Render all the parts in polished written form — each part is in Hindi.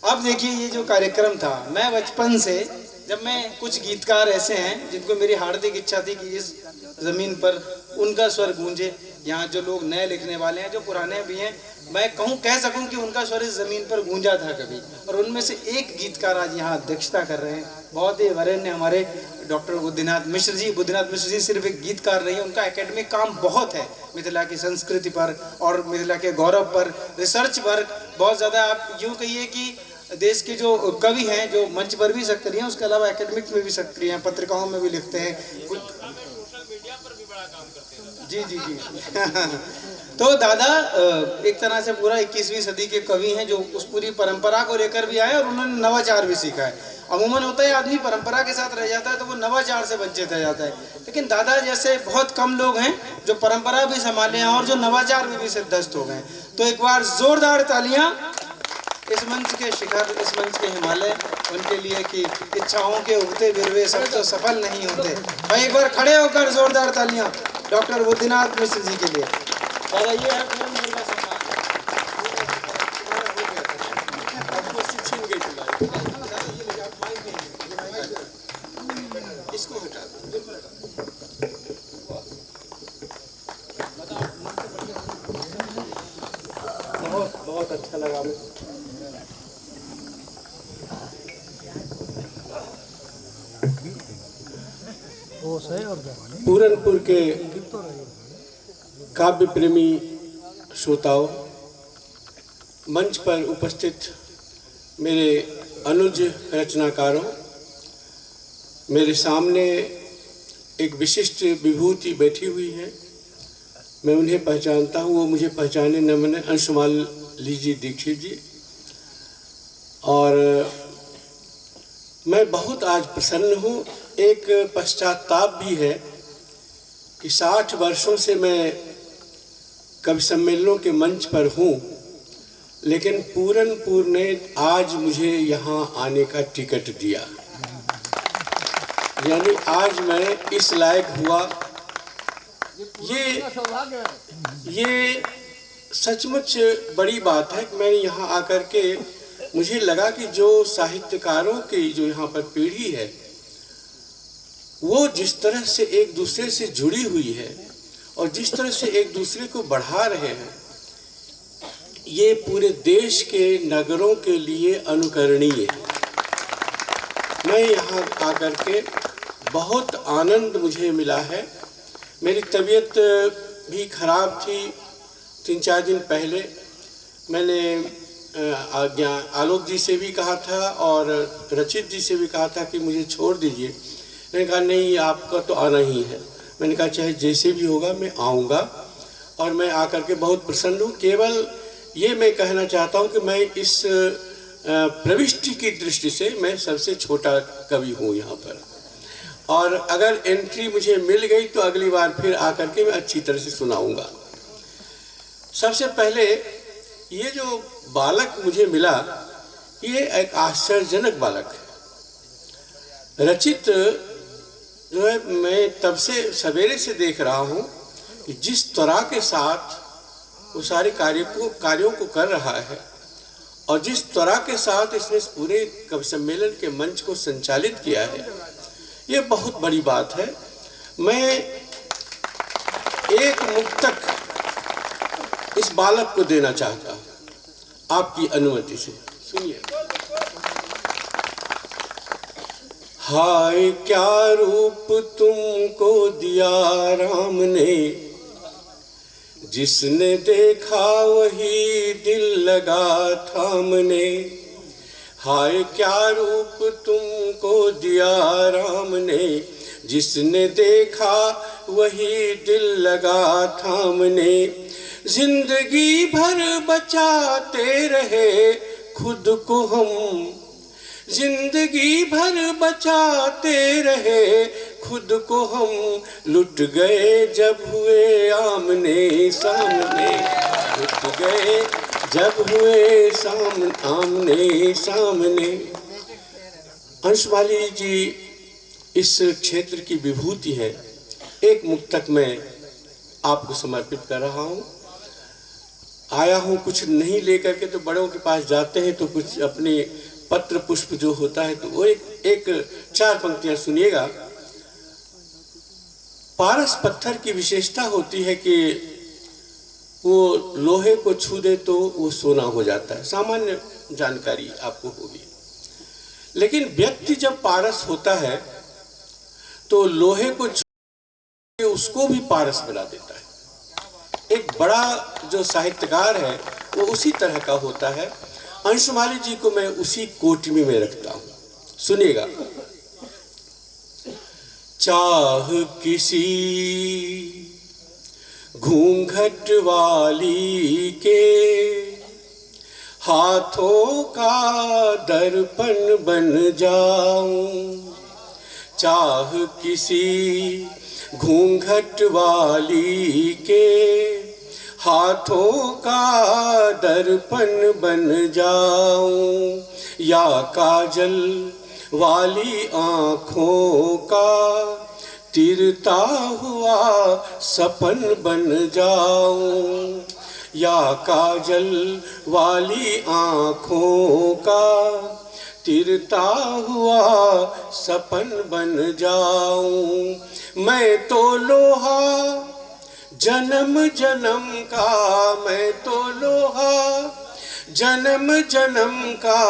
अब देखिए ये जो कार्यक्रम था, मैं बचपन से, जब मैं कुछ गीतकार ऐसे हैं जिनको मेरी हार्दिक इच्छा थी कि इस ज़मीन पर उनका स्वर गूंजे। यहाँ जो लोग नए लिखने वाले हैं, जो पुराने भी हैं, मैं कह सकूं कि उनका स्वर इस ज़मीन पर गूंजा था कभी। और उनमें से एक गीतकार आज यहाँ अध्यक्षता कर रहे हैं, बहुत ही वरेण्य हमारे डॉक्टर बुद्धिनाथ मिश्र जी। बुद्धिनाथ मिश्र जी सिर्फ एक गीतकार नहीं है, उनका एकेडमिक काम बहुत है, मिथिला की संस्कृति पर और मिथिला के गौरव पर, रिसर्च वर्क बहुत ज़्यादा। आप यूँ कहिए कि देश के जो कवि हैं, जो मंच पर भी सक्रिय हैं, उसके अलावा एकेडमिक्स में भी सक्रिय हैं, पत्रिकाओं में भी लिखते हैं, सोशल मीडिया पर भी बड़ा काम करते हैं। जी जी जी। तो दादा एक तरह से पूरा 21वीं सदी के कवि हैं, जो उस पूरी परंपरा को लेकर भी आए और उन्होंने नवाचार भी सीखा है। अमूमन होता है आदमी परंपरा के साथ रह जाता है तो वो नवाचार से वंचित रह जाता है, लेकिन दादा जैसे बहुत कम लोग हैं जो परंपरा भी संभाले हैं और जो नवाचार में भी सिद्धस्त हो गए। तो एक बार जोरदार तालियां इस मंच के शिखर, इस मंच के हिमालय, उनके लिए कि इच्छाओं के उगते बिरवे सब तो सफल नहीं होते। भाई एक बार खड़े होकर जोरदार तालियां डॉक्टर बुद्धिनाथ मिश्र जी के लिए। दादा ये है इसको हटा दो। बहुत बहुत अच्छा लगा मुझे। पूरनपुर के काव्य प्रेमी श्रोताओं, मंच पर उपस्थित मेरे अनुज रचनाकारों, मेरे सामने एक विशिष्ट विभूति बैठी हुई है। मैं उन्हें पहचानता हूँ, वो मुझे पहचाने न मैंने। अंशुमाली जी दीक्षित जी। और मैं बहुत आज प्रसन्न हूँ। एक पश्चाताप भी है कि 60 वर्षों से मैं कवि सम्मेलनों के मंच पर हूँ, लेकिन पूरनपुर ने आज मुझे यहाँ आने का टिकट दिया। यानी आज मैं इस लायक हुआ। ये सचमुच बड़ी बात है कि मैंने यहाँ आकर के मुझे लगा कि जो साहित्यकारों की जो यहाँ पर पीढ़ी है वो जिस तरह से एक दूसरे से जुड़ी हुई है और जिस तरह से एक दूसरे को बढ़ा रहे हैं, ये पूरे देश के नगरों के लिए अनुकरणीय है। मैं यहाँ आकर के बहुत आनंद मुझे मिला है। मेरी तबीयत भी खराब थी 3-4 दिन पहले। मैंने आलोक जी से भी कहा था और रचित जी से भी कहा था कि मुझे छोड़ दीजिए। मैंने कहा नहीं, आपका तो आना ही है। मैंने कहा चाहे जैसे भी होगा मैं आऊँगा, और मैं आकर के बहुत प्रसन्न हूँ। केवल ये मैं कहना चाहता हूँ कि मैं इस प्रविष्टि की दृष्टि से मैं सबसे छोटा कवि हूँ यहाँ पर, और अगर एंट्री मुझे मिल गई तो अगली बार फिर आकर के मैं अच्छी तरह से सुनाऊँगा। सबसे पहले ये जो बालक मुझे मिला, ये एक आश्चर्यजनक बालक है। रचित जो है, मैं तब से सवेरे से देख रहा हूँ कि जिस तरह के साथ वो सारे कार्यों को कर रहा है और जिस तरह के साथ इसने पूरे कवि सम्मेलन के मंच को संचालित किया है, ये बहुत बड़ी बात है। मैं एक मुक्तक इस बालक को देना चाहता हूँ, आपकी अनुमति से। सुनिए। हाय क्या रूप तुमको दिया राम ने, जिसने देखा वही दिल लगा थामने। हाय क्या रूप तुमको दिया राम ने, जिसने देखा वही दिल लगा थामने। जिंदगी भर बचाते रहे खुद को हम, जिंदगी भर बचाते रहे खुद को हम, लुट गए जब हुए आमने सामने, लुट गए जब हुए आमने सामने। अंशमाली जी इस क्षेत्र की विभूति है। एक मुक्तक मैं आपको समर्पित कर रहा हूँ। आया हूँ कुछ नहीं लेकर के, तो बड़ों के पास जाते हैं तो कुछ अपने पत्र पुष्प जो होता है, तो वो एक 4 पंक्तियां सुनिएगा। पारस पत्थर की विशेषता होती है कि वो लोहे को छू दे तो वो सोना हो जाता है, सामान्य जानकारी आपको होगी। लेकिन व्यक्ति जब पारस होता है तो लोहे को छू के उसको भी पारस बना देता है। एक बड़ा जो साहित्यकार है वो उसी तरह का होता है। अंशुमाली जी को मैं उसी कोटमी में रखता हूं, सुनिएगा। चाह किसी घूंघट वाली के हाथों का दर्पण बन जाऊं, चाह किसी घूंघट वाली के हाथों का दर्पण बन जाऊं, या काजल वाली आँखों का तिरता हुआ सपन बन जाऊं, या काजल वाली आँखों का तिरता हुआ सपन बन जाऊं। मैं तो लोहा जन्म जन्म का, मैं तो लोहा जन्म जन्म का,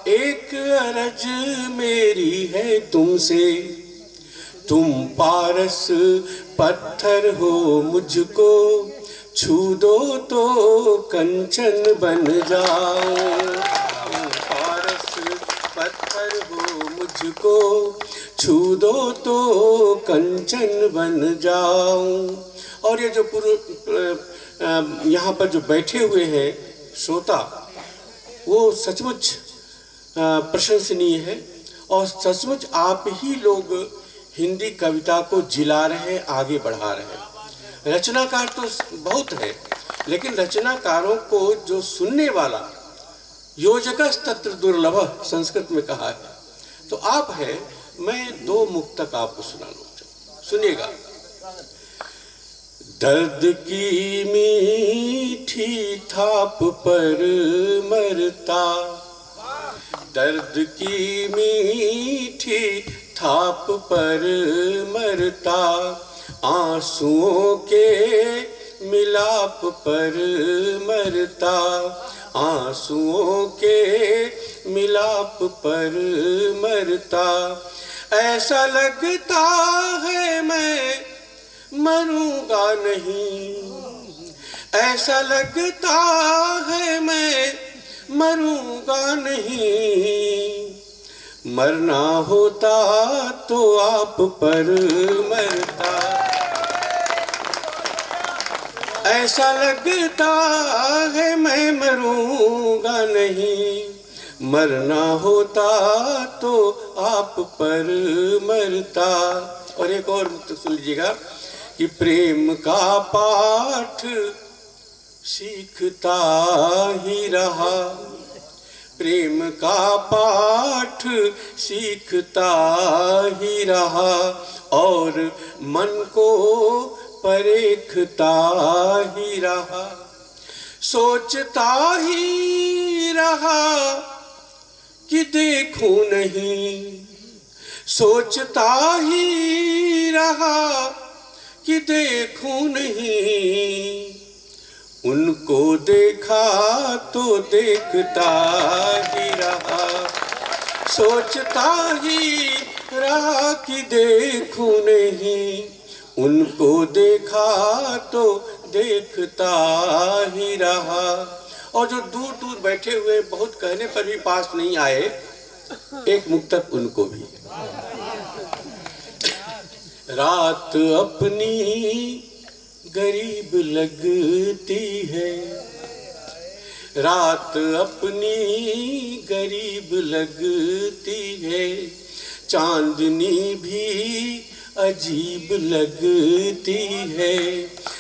एक अरज मेरी है तुमसे, तुम पारस पत्थर हो मुझको छू दो तो कंचन बन जाऊं, पारस पत्थर हो मुझको छू दो तो कंचन बन जाऊं। और ये जो यहाँ पर जो बैठे हुए हैं श्रोता, वो सचमुच प्रशंसनीय है, और सचमुच आप ही लोग हिंदी कविता को जिला रहे, आगे बढ़ा रहे। रचनाकार तो बहुत है, लेकिन रचनाकारों को जो सुनने वाला योजकस्तत्र दुर्लभ संस्कृत में कहा है, तो आप है। मैं 2 मुक्तक आपको सुना लूँ, सुनिएगा। दर्द की मीठी थाप पर मरता, दर्द की मीठी थाप पर मरता, आंसुओं के मिलाप पर मरता, आंसुओं के मिलाप पर मरता, ऐसा लगता है मैं मरूंगा नहीं, ऐसा लगता है मैं मरूंगा नहीं, मरना होता तो आप पर मरता, ऐसा लगता है मैं मरूंगा नहीं, मरना होता तो आप पर मरता। और एक और मुक्त सुन लीजिएगा कि प्रेम का पाठ सीखता ही रहा, प्रेम का पाठ सीखता ही रहा, और मन को परेखता ही रहा, सोचता ही रहा कि देखूं नहीं, सोचता ही रहा कि देखूं नहीं, उनको देखा तो देखता ही रहा, सोचता ही रहा कि देखूं नहीं, उनको देखा तो देखता ही रहा। और जो दूर दूर बैठे हुए बहुत कहने पर भी पास नहीं आए, एक मुक्तक उनको भी। रात अपनी गरीब लगती है, रात अपनी गरीब लगती है, चांदनी भी अजीब लगती है,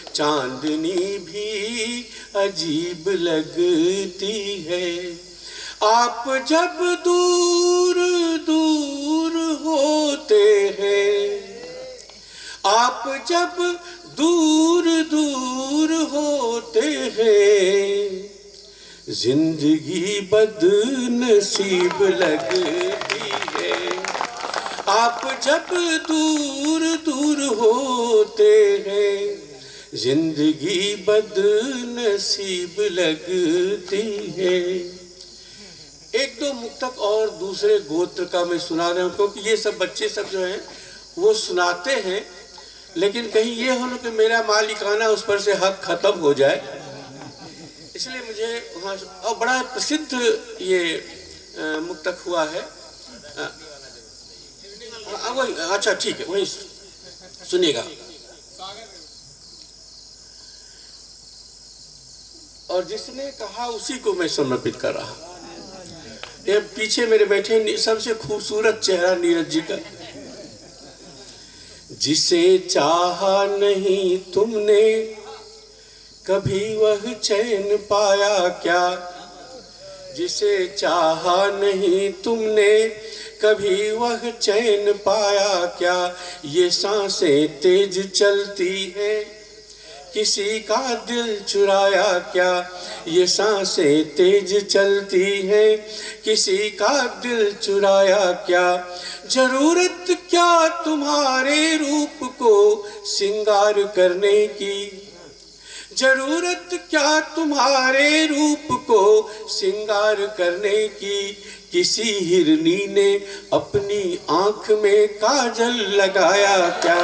चांदनी भी अजीब लगती है, आप जब दूर दूर होते हैं, आप जब दूर दूर होते हैं, जिंदगी बदनसीब लगती है, आप जब दूर दूर होते हैं, जिंदगी बदनसीब लगती है। एक दो मुक्तक और दूसरे गोत्र का मैं सुना रहा हूँ, क्योंकि ये सब बच्चे सब जो हैं वो सुनाते हैं, लेकिन कहीं ये हो ना कि मेरा मालिकाना उस पर से हक खत्म हो जाए, इसलिए मुझे वहाँ। और बड़ा प्रसिद्ध ये मुक्तक हुआ है। वही, अच्छा ठीक है, वही सुनिएगा। और जिसने कहा उसी को मैं समर्पित कर रहा। ये पीछे मेरे बैठे सबसे खूबसूरत चेहरा नीरज जी का। जिसे चाहा नहीं तुमने कभी वह चैन पाया क्या, जिसे चाहा नहीं तुमने कभी वह चैन पाया क्या, ये सांसें तेज चलती है किसी का दिल चुराया क्या, ये सांसें तेज चलती है किसी का दिल चुराया क्या, जरूरत क्या तुम्हारे रूप को सिंगार करने की, जरूरत क्या तुम्हारे रूप को सिंगार करने की, किसी हिरनी ने अपनी आंख में काजल लगाया क्या,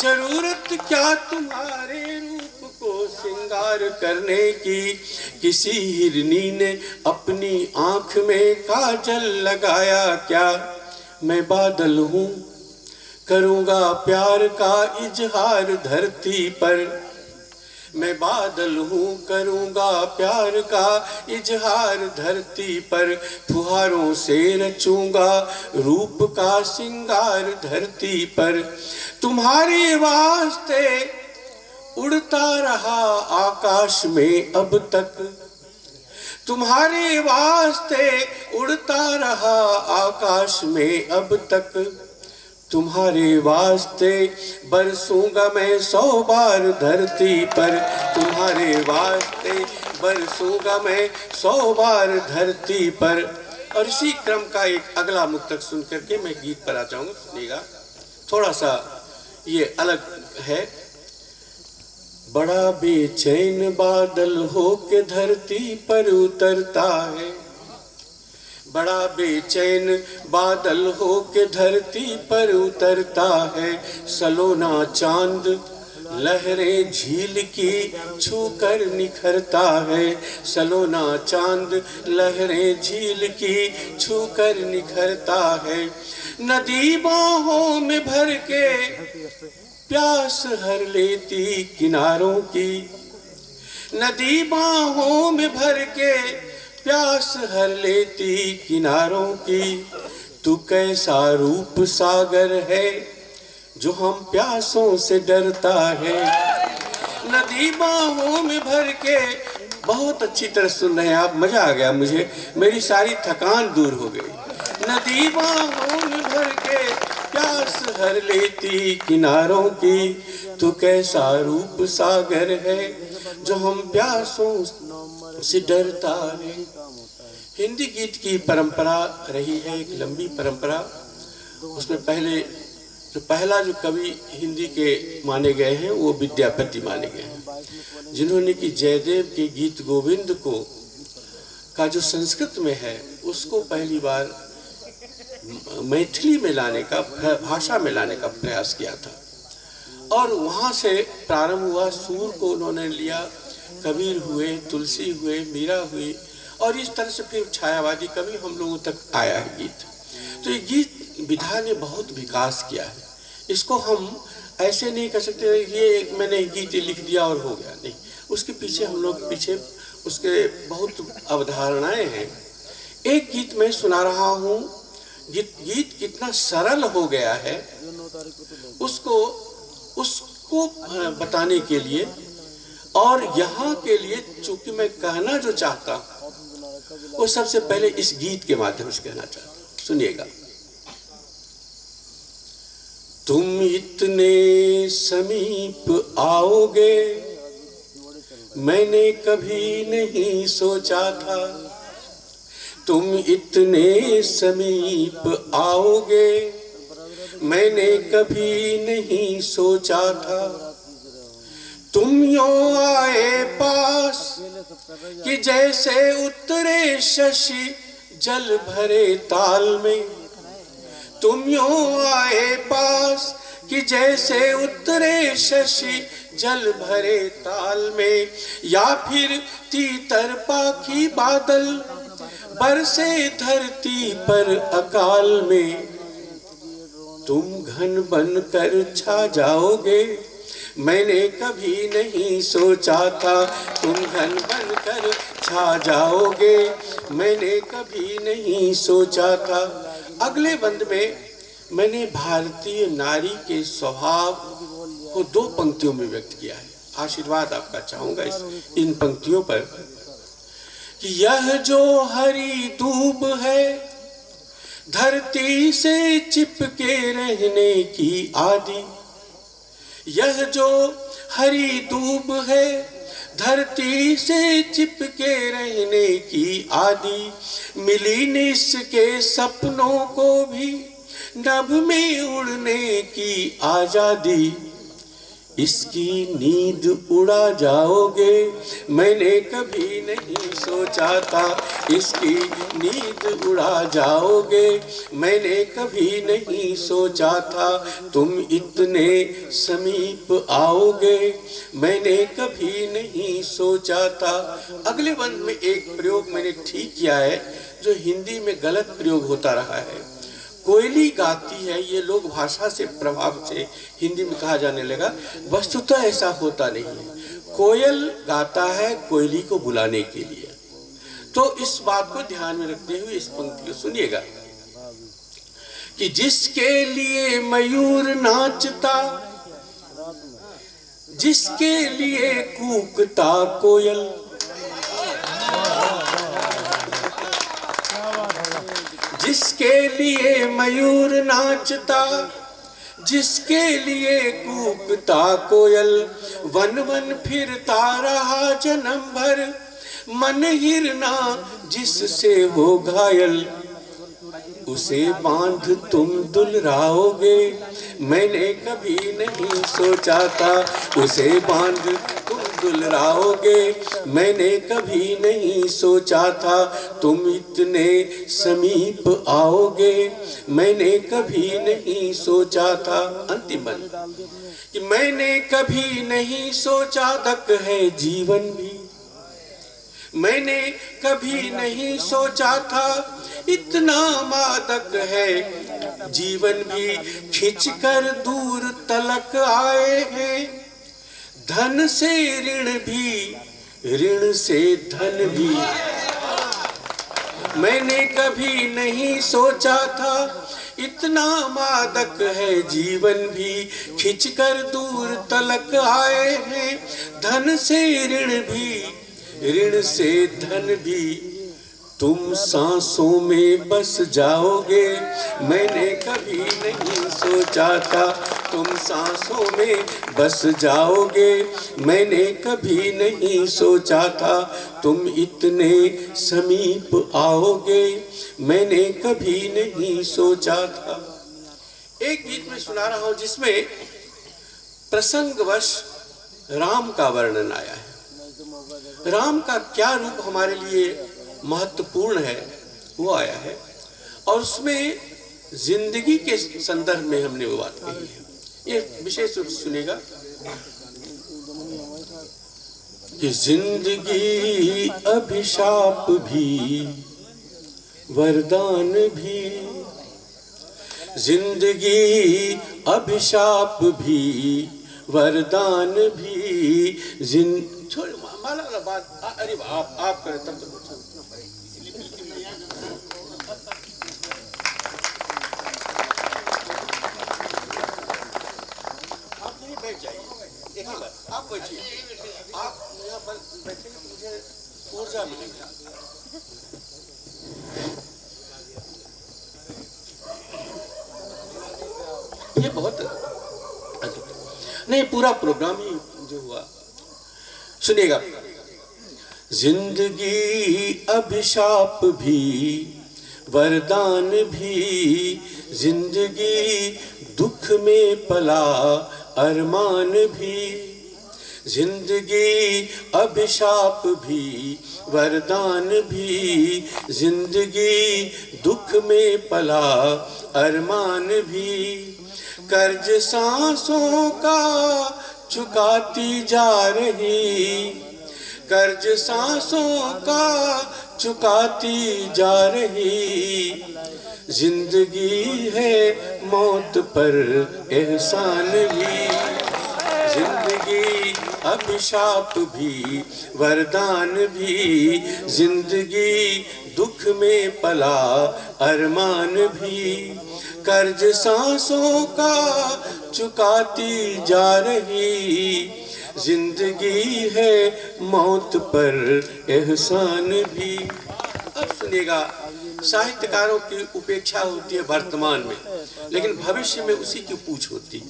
जरूरत क्या तुम्हारे रूप को सिंगार करने की, किसी हिरनी ने अपनी आंख में काजल लगाया क्या, मैं बादल हूँ करूँगा प्यार का इजहार धरती पर, मैं बादल हूँ करूँगा प्यार का इजहार धरती पर, फुहारों से रचूंगा रूप का सिंगार धरती पर, तुम्हारे वास्ते उड़ता रहा आकाश में अब तक, तुम्हारे वास्ते उड़ता रहा आकाश में अब तक, तुम्हारे वास्ते बरसूंगा मैं 100 बार धरती पर, तुम्हारे वास्ते बरसूंगा मैं 100 बार धरती पर। और इसी क्रम का एक अगला मुक्तक सुन करके मैं गीत पर आ जाऊंगा, सुनिएगा, थोड़ा सा ये अलग है। बड़ा बेचैन बादल हो के धरती पर उतरता है, बड़ा बेचैन बादल हो के धरती पर उतरता है, सलोना चांद लहरें झील की छूकर निखरता है, सलोना चांद लहरें झील की छूकर निखरता है, नदी बाहों में भर के प्यास हर लेती किनारों की, नदी बाहों में भर के प्यास हर लेती किनारों की, तू कैसा रूप सागर है जो हम प्यासों से डरता है, नदी बाहों में भर के। बहुत अच्छी तरह सुन रहे हैं आप, मजा आ गया मुझे, मेरी सारी थकान दूर हो गई। नदी बाहों में भर के प्यास हर लेती किनारों की, तू कैसा रूप सागर है जो हम प्यासों से डरता है। हिंदी गीत की परंपरा रही है एक लंबी परंपरा, उसमें पहला जो कवि हिंदी के माने गए हैं वो विद्यापति माने गए हैं, जिन्होंने कि जयदेव के गीत गोविंद को का जो संस्कृत में है उसको पहली बार मैथिली में लाने का, भाषा में लाने का प्रयास किया था, और वहाँ से प्रारंभ हुआ। सूर को उन्होंने लिया, कबीर हुए, तुलसी हुए, मीरा हुई, और इस तरह से फिर छायावादी कवि हम लोगों तक आया है गीत। तो ये गीत विधा ने बहुत विकास किया है, इसको हम ऐसे नहीं कर सकते ये मैंने गीत लिख दिया और हो गया, नहीं, उसके पीछे हम लोग पीछे उसके बहुत अवधारणाएं हैं। एक गीत मैं सुना रहा हूँ, गीत कितना सरल हो गया है उसको बताने के लिए, और यहाँ के लिए चूंकि मैं कहना जो चाहता हूँ वो सबसे पहले इस गीत के माध्यम से कहना चाहता हूँ, सुनिएगा। तुम इतने समीप आओगे मैंने कभी नहीं सोचा था तुम इतने समीप आओगे, मैंने कभी नहीं सोचा था तुम यूं आए पास कि जैसे उतरे शशि जल भरे ताल में। तुम यूं आए पास कि जैसे उतरे शशि जल भरे ताल में, या फिर तीतर पाखी बादल बरसे धरती पर अकाल में। तुम घन बन कर छा जाओगे, मैंने कभी नहीं सोचा था तुम घन बन कर छा जाओगे, मैंने कभी नहीं सोचा था। अगले बंद में मैंने भारतीय नारी के स्वभाव को 2 पंक्तियों में व्यक्त किया है। आशीर्वाद आपका चाहूंगा इन पंक्तियों पर कि यह जो हरी दूब है धरती से चिपके रहने की आदि, यह जो हरी दूब है धरती से चिपके रहने की आदि, मिली निस्के सपनों को भी नभ में उड़ने की आजादी। इसकी नींद उड़ा जाओगे, मैंने कभी नहीं सोचा था इसकी नींद उड़ा जाओगे, मैंने कभी नहीं सोचा था तुम इतने समीप आओगे, मैंने कभी नहीं सोचा था। अगले बंद में एक प्रयोग मैंने ठीक किया है जो हिंदी में गलत प्रयोग होता रहा है। कोयली गाती है, ये लोग भाषा से प्रभाव से हिंदी में कहा जाने लगा, वस्तुतः ऐसा होता नहीं है। कोयल गाता है कोयली को बुलाने के लिए। तो इस बात को ध्यान में रखते हुए इस पंक्ति को सुनिएगा कि जिसके लिए मयूर नाचता, जिसके लिए कूकता कोयल, जिसके लिए मयूर नाचता, जिसके लिए कूकता कोयल, वन वन फिरता रहा जन्म भर, मन हिरना जिससे हो घायल, उसे बांध तुम दुलराओगे, मैंने कभी नहीं सोचा था उसे बांध तुम दुलराओगे, मैंने कभी नहीं सोचा था तुम इतने समीप आओगे, मैंने कभी नहीं सोचा था। अंतिम बंद कि मैंने कभी नहीं सोचा तक है जीवन भी, मैंने कभी नहीं सोचा था इतना मादक है जीवन भी, खिंचकर दूर तलक आए हैं, धन से ऋण भी, ऋण से धन भी। मैंने कभी नहीं सोचा था इतना मादक है जीवन भी, खिंचकर दूर तलक आए हैं, धन से ऋण भी, ऋण से धन भी। तुम सांसों में बस जाओगे, मैंने कभी नहीं सोचा था तुम सांसों में बस जाओगे, मैंने कभी नहीं सोचा था तुम इतने समीप आओगे, मैंने कभी नहीं सोचा था। एक गीत में सुना रहा हूं जिसमें प्रसंगवश राम का वर्णन आया है। राम का क्या रूप हमारे लिए महत्वपूर्ण है वो आया है, और उसमें जिंदगी के संदर्भ में हमने वो बात कही है। ये विशेष रूप से सुनेगा कि जिंदगी अभिशाप भी वरदान भी, जिंदगी अभिशाप भी वरदान भी, छोड़ माला वाला बात, अरे आप करें तब तो आप नहीं बैठ जाइए, एक ही बार आप बैठिए, आप यहाँ पर बैठेंगे तो मुझे ऊर्जा मिलेगी। ये बहुत नहीं, पूरा प्रोग्राम ही जो हुआ सुनिएगा। जिंदगी अभिशाप भी वरदान भी, जिंदगी दुख में पला अरमान भी। जिंदगी अभिशाप भी वरदान भी, जिंदगी दुख में पला अरमान भी। कर्ज सांसों का चुकाती जा रही, कर्ज सांसों का चुकाती जा रही। जिंदगी है मौत पर एहसान भी, जिंदगी अभिशाप भी वरदान भी, जिंदगी दुख में पला अरमान भी। कर्ज सांसों का चुकाती जा रही, जिंदगी है मौत पर एहसान भी। अब सुनिएगा, साहित्यकारों की उपेक्षा होती है वर्तमान में, लेकिन भविष्य में उसी की पूछ होती है।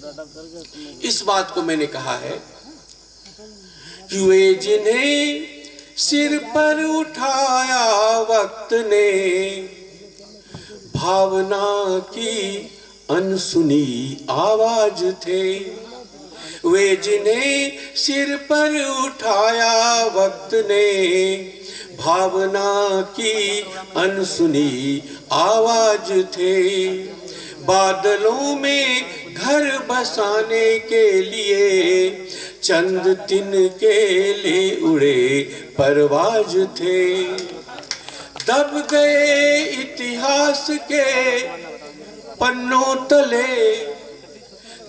इस बात को मैंने कहा है कि वे जिन्हें सिर पर उठाया वक्त ने, भावना की अनसुनी आवाज थे। वे जिन्हें सिर पर उठाया वक्त ने, भावना की अनसुनी आवाज थे। बादलों में घर बसाने के लिए चंद तिनके ले उड़े परवाज थे। दब गए इतिहास के पन्नों तले,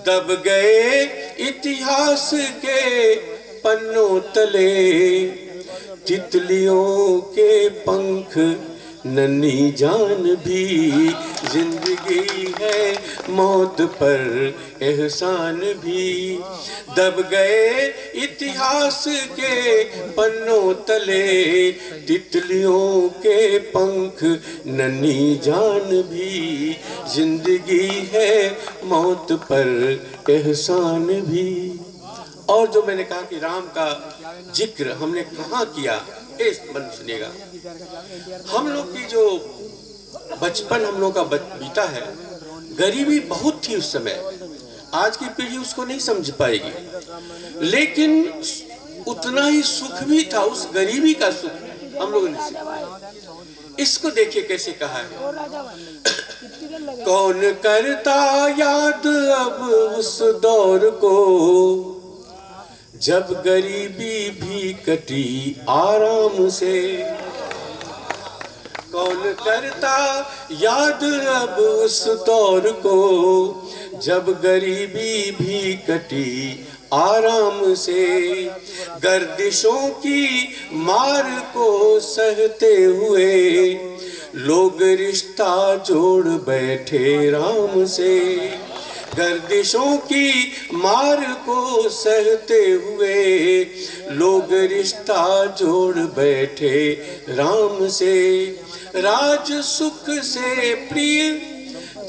दब गए इतिहास के पन्नों तले। तितलियों के पंख नन्ही जान भी, जिंदगी है मौत पर एहसान भी। दब गए इतिहास के पन्नों तले, तितलियों के पंख नन्ही जान भी। जिंदगी है मौत पर एहसान भी। और जो मैंने कहा कि राम का जिक्र हमने कहाँ किया, इस मन सुनिएगा। हम लोग की जो बचपन हम लोग का बीता है, गरीबी बहुत थी उस समय। आज की पीढ़ी उसको नहीं समझ पाएगी, लेकिन उतना ही सुख भी था, उस गरीबी का सुख हम लोगों ने सीखा। इसको देखिए कैसे कहा है, कौन करता याद अब उस दौर को, जब गरीबी भी कटी आराम से। कौन करता याद अब उस दौर को, जब गरीबी भी कटी आराम से। गर्दिशों की मार को सहते हुए लोग रिश्ता जोड़ बैठे राम से। गर्दिशों की मार को सहते हुए लोग रिश्ता जोड़ बैठे राम से। राज सुख से प्रिय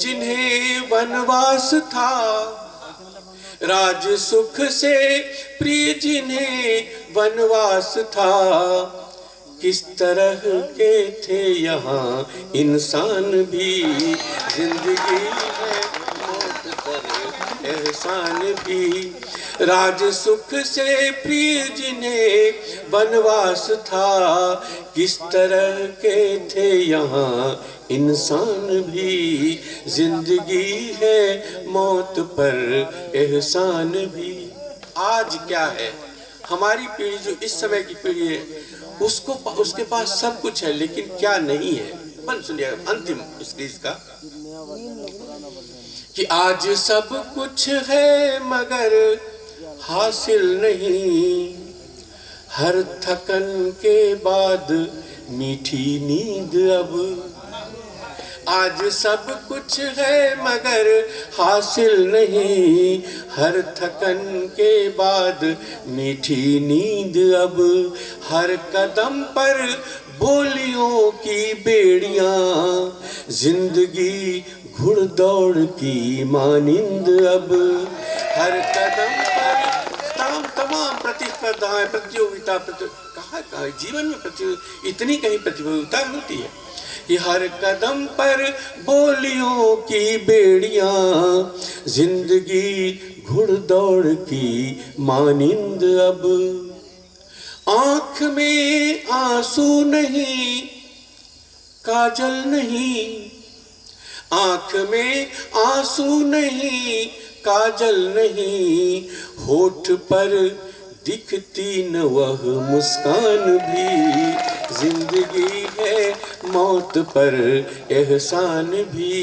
जिन्हें वनवास था, राज सुख से प्रिय जिन्हें वनवास था। किस तरह के थे यहाँ इंसान भी, जिंदगी है एहसान भी। राज सुख से प्रिय जिन्हें वनवास था, किस तरह के थे यहाँ इंसान भी। जिंदगी है मौत पर एहसान भी। आज क्या है, हमारी पीढ़ी जो इस समय की पीढ़ी है, उसके पास सब कुछ है, लेकिन क्या नहीं है। मन सुनिए अंतिम इसका, कि आज सब कुछ है मगर हासिल नहीं, हर थकन के बाद मीठी नींद अब। आज सब कुछ है मगर हासिल नहीं, हर थकन के बाद मीठी नींद अब। हर कदम पर बोलियों की बेड़ियां, जिंदगी घुड़दौड़ की मानिंद अब। हर कदम पर तमाम प्रतिस्पर्धाएं, प्रतियोगिता, कहाँ कहाँ जीवन में इतनी कहीं प्रतियोगिता होती है कि हर कदम पर बोलियों की बेड़ियां, जिंदगी घुड़दौड़ की मानिंद अब। आंख में आंसू नहीं, काजल नहीं, आंख में आंसू नहीं, काजल नहीं, होठ पर दिखती न वह मुस्कान भी। जिंदगी है मौत पर एहसान भी,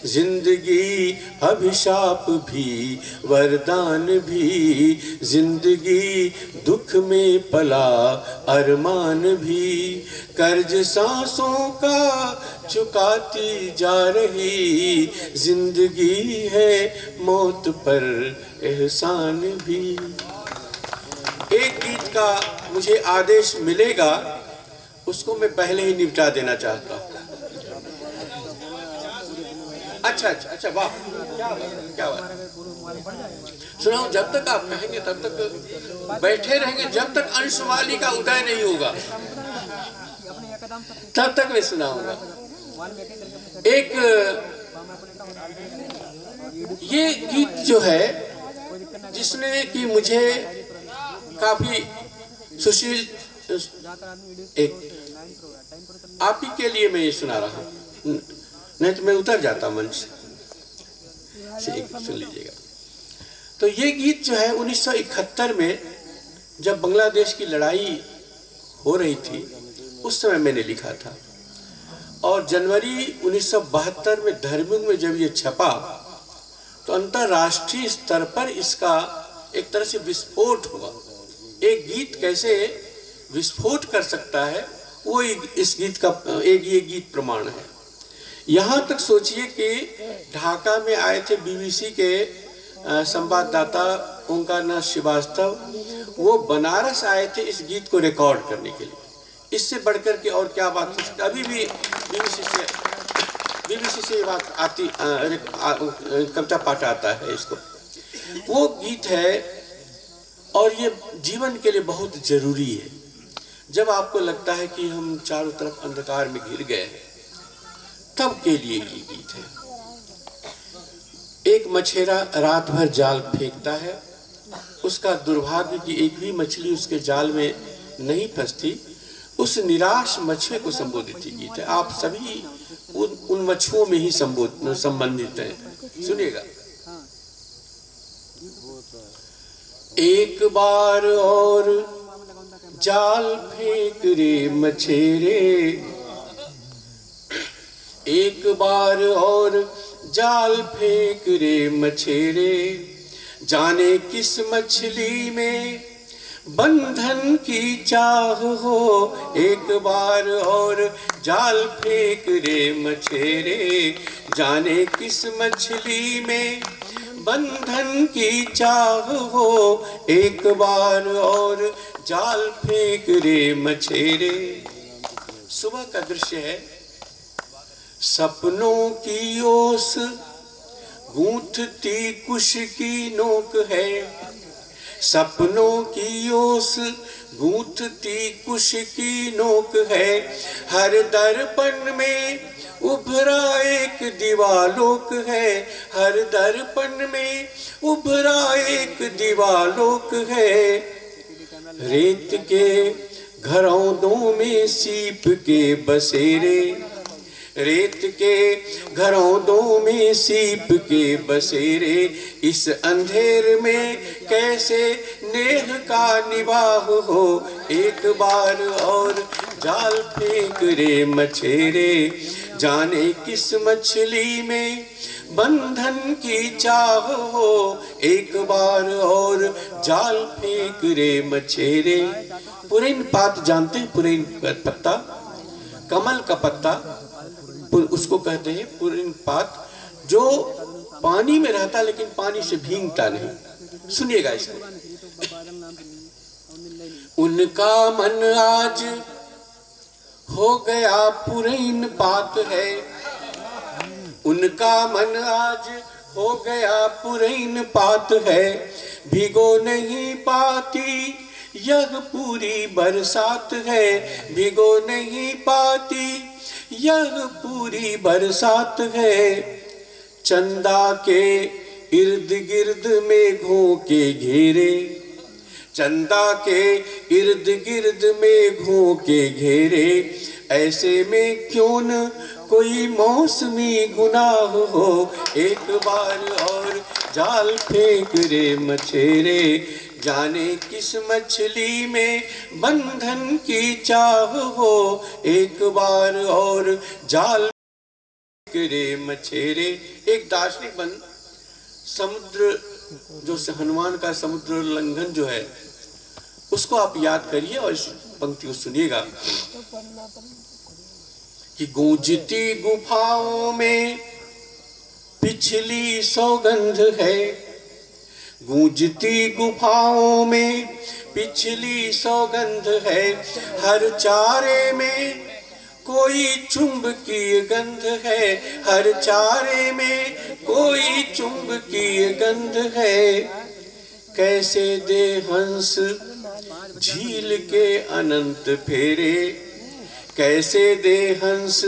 जिंदगी अभिशाप भी वरदान भी, जिंदगी दुख में पला अरमान भी। कर्ज सांसों का चुकाती जा रही, जिंदगी है मौत पर एहसान भी। एक गीत का मुझे आदेश मिलेगा, उसको मैं पहले ही निपटा देना चाहता हूँ। अच्छा, वाह, क्या बात। सुनाओ, जब तक आप कहेंगे तब तक बैठे रहेंगे, जब तक अंशवाली का उदय नहीं होगा तब तक मैं सुनाऊंगा। एक ये गीत जो है जिसने कि मुझे काफी सुशील, एक आप ही के लिए मैं ये सुना रहा हूँ, नहीं तो मैं उतर जाता मंच से। सुन लीजिएगा। तो ये गीत जो है 1971 में जब बांग्लादेश की लड़ाई हो रही थी उस समय मैंने लिखा था, और जनवरी 1972 में धर्मयुग में जब ये छपा तो अंतर्राष्ट्रीय स्तर पर इसका एक तरह से विस्फोट हुआ। एक गीत कैसे विस्फोट कर सकता है, वो इस गीत का ये गीत प्रमाण है। यहाँ तक सोचिए कि ढाका में आए थे बीबीसी के संवाददाता ओंकारनाथ श्रीवास्तव, वो बनारस आए थे इस गीत को रिकॉर्ड करने के लिए। इससे बढ़कर के और क्या बात हो सकती है। अभी भी बीबीसी से ये बात आती, कविता पाठ आता है इसको। वो गीत है और ये जीवन के लिए बहुत जरूरी है। जब आपको लगता है कि हम चारों तरफ अंधकार में घिर गए हैं, तब के लिए ये गीत है। एक मछेरा रात भर जाल फेंकता है, उसका दुर्भाग्य कि एक भी मछली उसके जाल में नहीं फंसती। उस निराश मछुए को संबोधित गीत है। आप सभी उन मछुओं में ही संबंधित हैं। सुनिएगा। एक बार और जाल फेंक रे मछेरे, एक बार और जाल फेंक रे मछेरे, जाने किस मछली में बंधन की चाह हो। एक बार और जाल फेंक रे मछेरे, जाने किस मछली में बंधन की चाह हो। एक बार और जाल फेंक रे मछेरे। सुबह का दृश्य है। सपनों की ओस गूंथती कुश की नोक है, सपनों की ओस गूंथती कुश की नोक है। हर दर्पण में उभरा एक दिवालोक है, हर दर्पण में उभरा एक दिवालोक है। रेत के घरौंदों में सीप के बसेरे, रेत के घरौंदों में सीप के बसेरे। इस अंधेर में कैसे नेह का निवाह हो। एक बार और जाल फेंक रे मछेरे, जाने किस मछली में बंधन की चाह हो। एक बार और जाल फेंक रे मछेरे। पुरैन पात जानते हैं? पुरैन पत्ता, कमल का पत्ता, उसको कहते हैं पुरैन पात, जो पानी में रहता लेकिन पानी से भीगता नहीं। सुनिएगा इसको। उनका मन आज हो गया पुरैन पात है, उनका मन आज हो गया पुरैन पात है। भिगो नहीं पाती यह पूरी बरसात है भिगो नहीं पाती, यह पूरी बरसात है। चंदा के इर्द गिर्द मेघों के घेरे, चंदा के इर्द गिर्द मेघों के घेरे, ऐसे में क्यों न कोई मौसमी गुनाह हो। एक बार और जाल फेंक रे मछेरे, जाने किस मछली में बंधन की चाह हो। एक बार और जाल फेंक रे मछेरे। एक दार्शनिक बन समुद्र जो हनुमान का समुद्र लंघन जो है उसको आप याद करिए और इस पंक्ति को सुनिएगा कि गूंजती गुफाओं में पिछली सौगंध है, गूंजती गुफाओं में पिछली सौगंध है। हर चारे में कोई चुंबकीय गंध है, हर चारे में कोई चुंबकीय गंध है। कैसे दे हंस झील के अनंत फेरे, कैसे दे हंस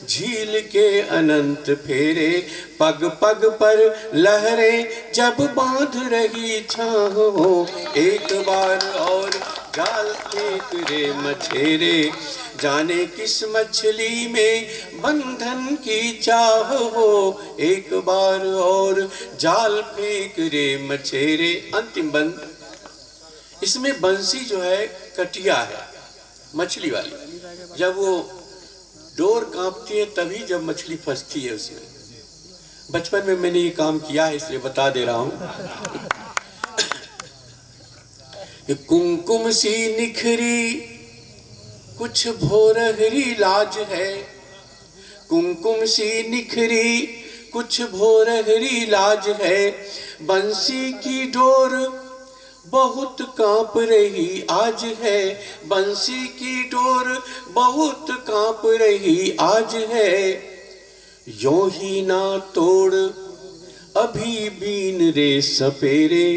झील के अनंत फेरे। पग पग पर लहरें जब बांध रही छाह हो। एक बार और जाल फेंक रे मछेरे, जाने किस मछली में बंधन की चाह हो। एक बार और जाल फेंक रे मछेरे। अंतिम बंद, इसमें बंसी जो है कटिया है मछली वाली, जब वो डोर कांपती है तभी जब मछली फंसती है उसमें। बचपन में मैंने ये काम किया है इसलिए बता दे रहा हूं। कुमकुम सी निखरी कुछ भोरहरी लाज है, कुमकुम सी निखरी कुछ भोरहरी लाज है। बंसी की डोर बहुत कांप रही आज है, बंसी की डोर बहुत कांप रही आज है। यों ही ना तोड़ अभी बीन रे सपेरे,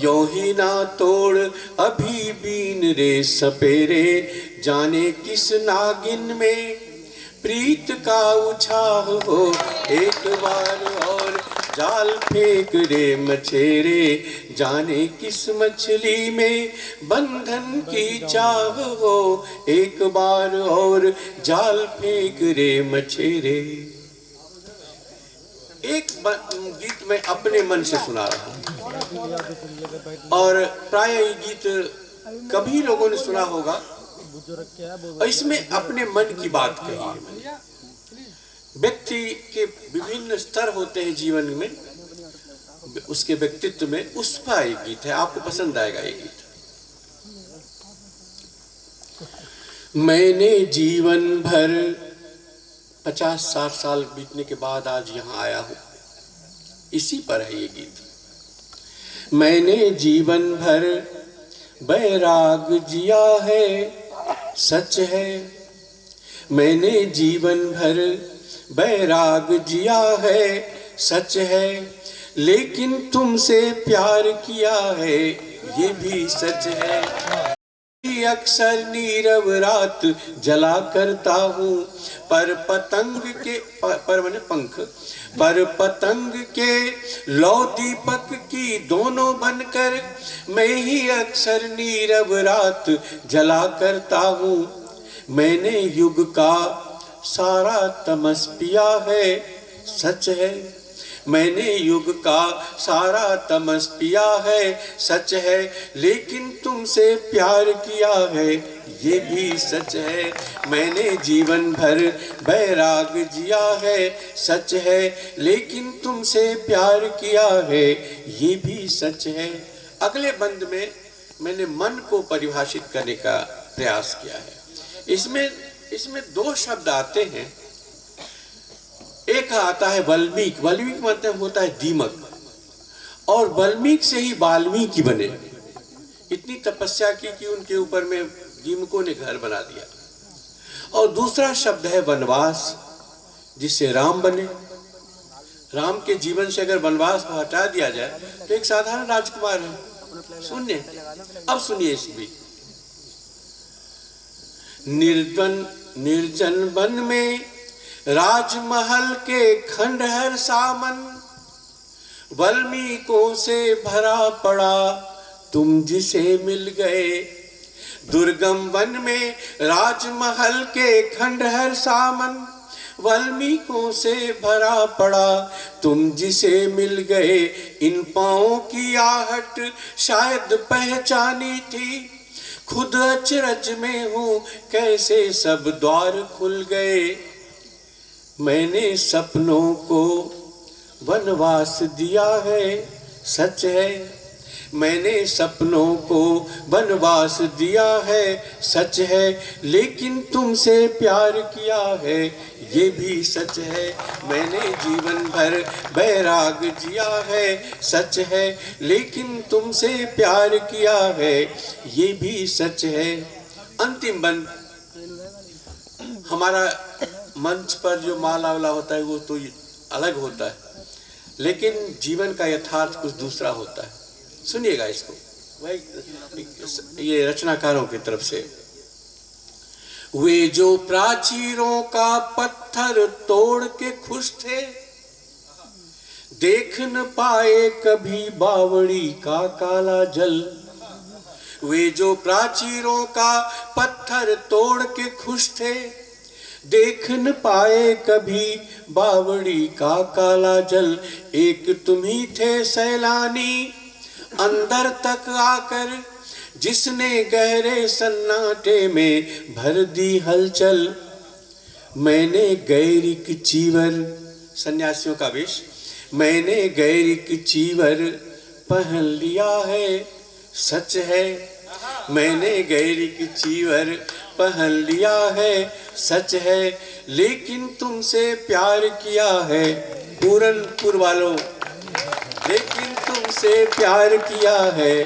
यों ही ना तोड़ अभी बीन रे सपेरे। जाने किस नागिन में प्रीत का उछाह हो। एक बार और जाल फेंक रे मछेरे, जाने किस मछली में बंधन की चाह हो। एक बार और जाल फेंक रे मछेरे। एक गीत मैं अपने मन से सुना रहा हूं और प्राय ये गीत कभी लोगों ने सुना होगा और इसमें अपने मन की बात कही है। व्यक्ति के विभिन्न स्तर होते हैं जीवन में, उसके व्यक्तित्व में, उस पर एक गीत है, आपको पसंद आएगा ये गीत। मैंने जीवन भर 50-60 साल बीतने के बाद आज यहाँ आया हूँ, इसी पर है ये गीत। मैंने जीवन भर बैराग जिया है, सच है। मैंने जीवन भर बैराग जिया है, सच है। लेकिन तुमसे प्यार किया है, ये भी सच है। अक्सर नीरव रात जला करता हूँ, पर पतंग के पर मैंने पंख, पर पतंग के लौ दीपक की दोनों बनकर मैं ही अक्सर नीरव रात जला करता हूँ। मैंने युग का सारा तमस पिया है, सच है। मैंने युग का सारा तमस पिया है, सच है। लेकिन तुमसे प्यार किया है, ये भी सच है। मैंने जीवन भर बैराग जिया है, सच है। लेकिन तुमसे प्यार किया है, ये भी सच है। अगले बंद में मैंने मन को परिभाषित करने का प्रयास किया है। इसमें दो शब्द आते हैं। एक आता है वाल्मीकि, वाल्मीकि मतलब होता है दीमक, और वाल्मीकि से ही वाल्मीकि बने। इतनी तपस्या की कि उनके ऊपर में दीमकों ने घर बना दिया। और दूसरा शब्द है वनवास, जिससे राम बने। राम के जीवन से अगर वनवास को हटा दिया जाए तो एक साधारण राजकुमार है, शून्य। अब सुनिए इस भी, निर्जन वन में राजमहल के खंडहर सामन, वाल्मीकों से भरा पड़ा तुम जिसे मिल गए। दुर्गम वन में राजमहल के खंडहर सामन, वाल्मीकों से भरा पड़ा तुम जिसे मिल गए। इन पाँवों की आहट शायद पहचानी थी, खुद अचरज में हूँ कैसे सब द्वार खुल गए। मैंने सपनों को वनवास दिया है, सच है। मैंने सपनों को वनवास दिया है, सच है। लेकिन तुमसे प्यार किया है, ये भी सच है। मैंने जीवन भर बैराग जिया है, सच है। लेकिन तुमसे प्यार किया है, ये भी सच है। अंतिम बंद, हमारा मंच पर जो माला वाला होता है वो तो अलग होता है, लेकिन जीवन का यथार्थ कुछ दूसरा होता है। सुनिएगा इसको, वही ये रचनाकारों की तरफ से। वे जो प्राचीरों का पत्थर तोड़ के खुश थे, देख न पाए कभी बावड़ी का काला जल। वे जो प्राचीरों का पत्थर तोड़ के खुश थे, देख न पाए कभी बावड़ी का काला जल। एक तुम ही थे सैलानी अंदर तक आकर, जिसने गहरे सन्नाटे में भर दी हलचल। मैंने गैरिक चीवर, सन्यासियों का वेश, मैंने गैरिक चीवर पहन लिया है, सच है। मैंने गैरिक चीवर पहन लिया है, सच है। लेकिन तुमसे प्यार किया है, पूरनपुर वालों, लेकिन तुमसे प्यार किया है,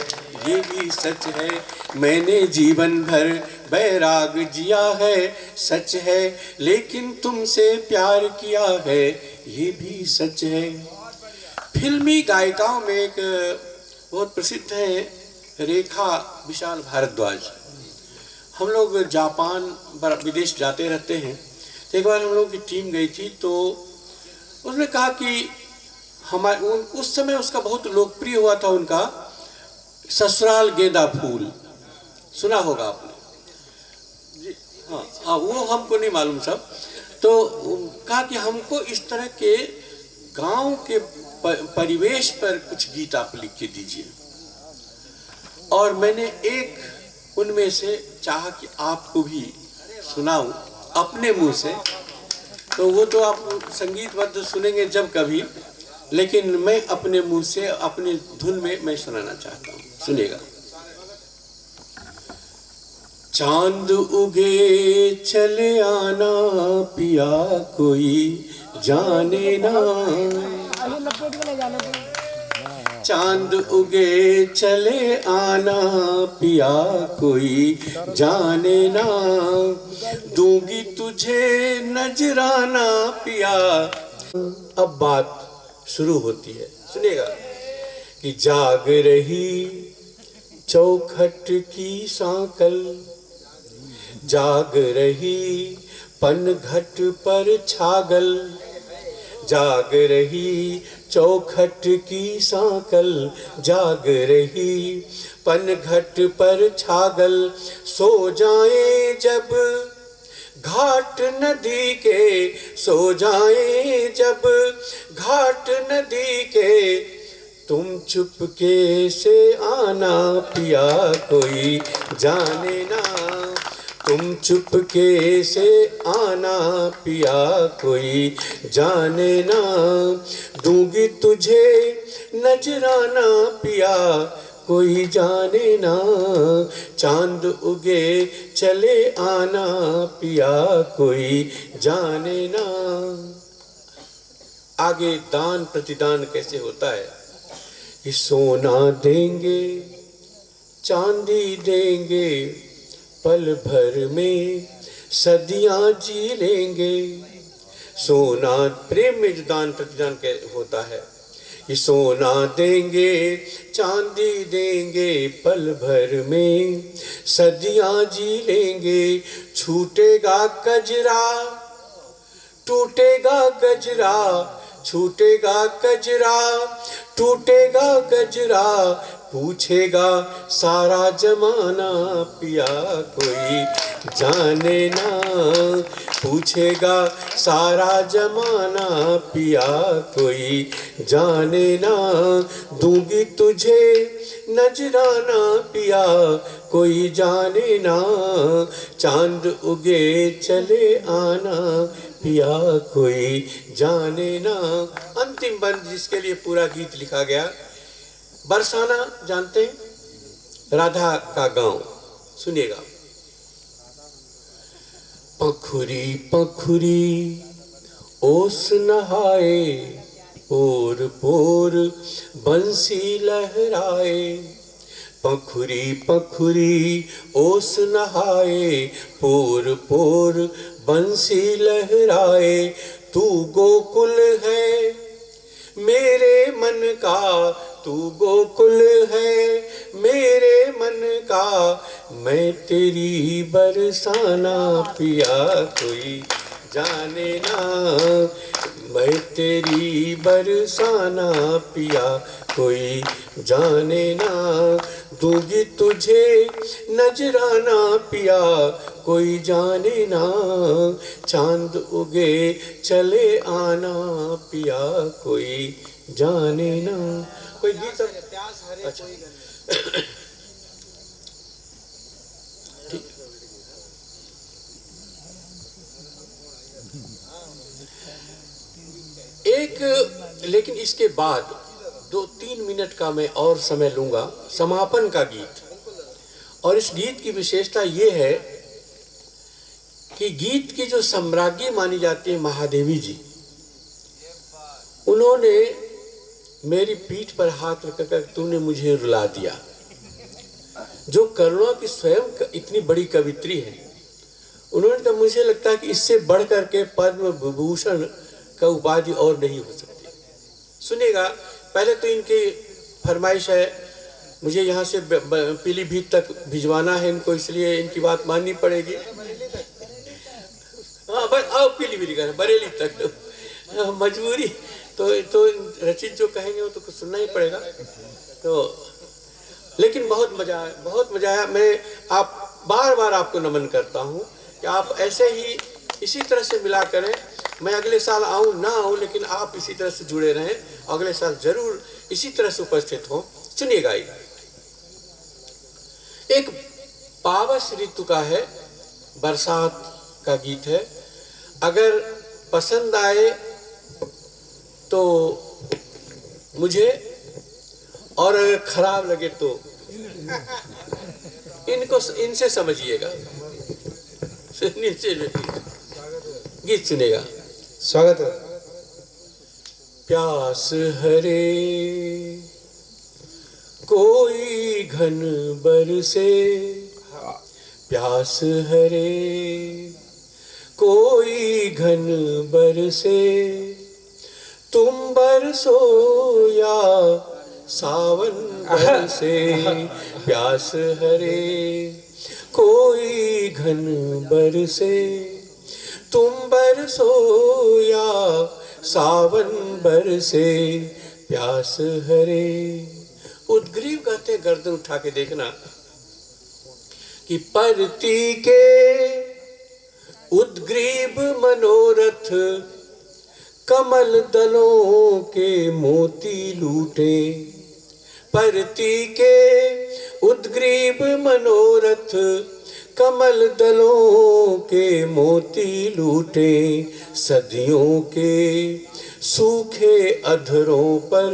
ये भी सच है। मैंने जीवन भर बैराग जिया है, सच है। लेकिन तुमसे प्यार किया है, ये भी सच है। फिल्मी गायिकाओं में एक बहुत प्रसिद्ध है रेखा विशाल भारद्वाज। हम लोग जापान विदेश जाते रहते हैं, तो एक बार हम लोग की टीम गई थी, तो उसने कहा कि हमारे उस समय उसका बहुत लोकप्रिय हुआ था उनका ससुराल गेंदा फूल, सुना होगा आपने जी। हाँ, वो हमको नहीं मालूम सब। तो कहा कि हमको इस तरह के गांव के परिवेश पर कुछ गीत आप लिख के दीजिए। और मैंने एक उनमें से चाहा कि आपको भी सुनाऊं अपने मुंह से। तो वो तो आप संगीतबद्ध सुनेंगे जब कभी, लेकिन मैं अपने मुंह से अपनी धुन में मैं सुनाना चाहता हूँ, सुनिएगा। चांद उगे चले आना पिया कोई जाने ना, चांद उगे चले आना पिया कोई जाने ना, दूंगी तुझे नजराना पिया। अब बात शुरू होती है, सुनिएगा कि जाग रही चौखट की सांकल, जाग रही पनघट पर छागल, जाग रही चौखट की सांकल, जाग रही पनघट पर छागल। सो जाए जब घाट नदी के, सो जाए जब घाट नदी के, तुम चुपके से आना पिया कोई जाने ना, तुम चुपके से आना पिया कोई जाने ना, दूंगी तुझे नजराना पिया कोई जाने ना, चांद उगे चले आना पिया कोई जाने ना। आगे दान प्रतिदान कैसे होता है कि सोना देंगे चांदी देंगे, पल भर में सदियां जी लेंगे। सोना प्रेम में जो दान प्रतिदान होता है कि सोना देंगे चांदी देंगे पल भर में, सदियां जी लेंगे छूटेगा कजरा, टूटेगा गजरा, छूटेगा कजरा, टूटेगा गजरा, पूछेगा सारा जमाना पिया कोई जाने ना, पूछेगा सारा जमाना पिया कोई जाने ना, दूंगी तुझे नजराना पिया कोई जाने ना, चांद उगे चले आना पिया कोई जाने ना। अंतिम बंद जिसके लिए पूरा गीत लिखा गया, बरसाना जानते हैं, राधा का गांव, सुनिएगा। पखुरी पखुरी ओस नहाए, पोर पोर बंसी लहराए, पखुरी पखुरी ओस नहाए, पोर पोर बंसी लहराए, तू गोकुल है मेरे मन का, तू गोकुल है मेरे मन का, मैं तेरी बरसाना पिया कोई जाने ना, मैं तेरी बरसाना पिया कोई जाने ना, दूंगी तुझे नजराना पिया कोई जाने ना, चांद उगे चले आना पिया कोई जाने ना। कोई गीत अच्छा ठीक। एक लेकिन इसके बाद 2-3 मिनट का मैं और समय लूंगा, समापन का गीत। और इस गीत की विशेषता ये है कि गीत की जो सम्राज्ञी मानी जाती है महादेवी जी, उन्होंने मेरी पीठ पर हाथ रखकर तूने मुझे रुला दिया, जो करुणा की स्वयं इतनी बड़ी कवित्री है। उन्होंने कहा मुझे लगता है कि इससे बढ़ करके पद्म विभूषण का उपाधि और नहीं हो सकती। सुनिएगा, पहले तो इनकी फरमाइश है, मुझे यहाँ से पीलीभीत तक भिजवाना है इनको, इसलिए इनकी बात माननी पड़ेगी। हाँ बस आओ पीलीभीत का बरेली तक, मजबूरी तो रचित जो कहेंगे वो तो कुछ सुनना ही पड़ेगा। तो लेकिन बहुत मजा आया, बहुत मजा आया। मैं बार बार आपको नमन करता हूँ कि आप ऐसे ही इसी तरह से मिला करें। मैं अगले साल आऊँ ना आऊँ, लेकिन आप इसी तरह से जुड़े रहें, अगले साल जरूर इसी तरह से उपस्थित हो। सुनिएगा, एक पावस ऋतु का है, बरसात का गीत है। अगर पसंद आए तो मुझे, और अगर खराब लगे तो इनसे समझिएगा। गीत सुनेगा, स्वागत है। प्यास हरे कोई घन बरसे, प्यास हरे कोई घन बरसे, तुम बरसो या सावन बरसे, प्यास हरे कोई घन बरसे, तुम बरसो या सावन बरसे, प्यास हरे। उद्ग्रीव कहते गर्दन उठा के देखना कि परती के उद्ग्रीव मनोरथ, कमल दलों के मोती लूटे, परती के उद्ग्रीव मनोरथ, कमल दलों के मोती लूटे, सदियों के सूखे अधरों पर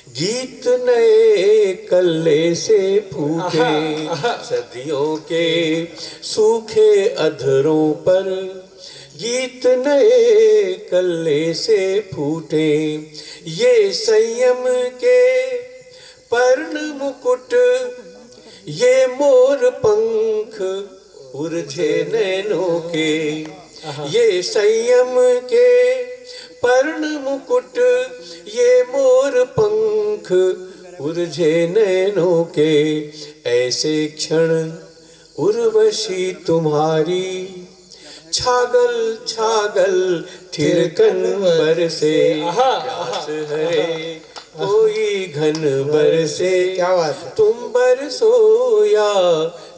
गीत नए कल्ले से फूटे, सदियों के सूखे अधरों पर गीत नए कल्ले से फूटे, ये संयम के पर्ण मुकुट, ये मोर पंख उर्झे नैनों के, ये संयम के पर्ण मुकुट, ये मोर मुख उर्झे नैनों के, ऐसे क्षण उर्वशी तुम्हारी। छागल छागल थिरकन बरसे, प्यास हरे कोई घन बरसे। क्या बात है। तुम बरसो या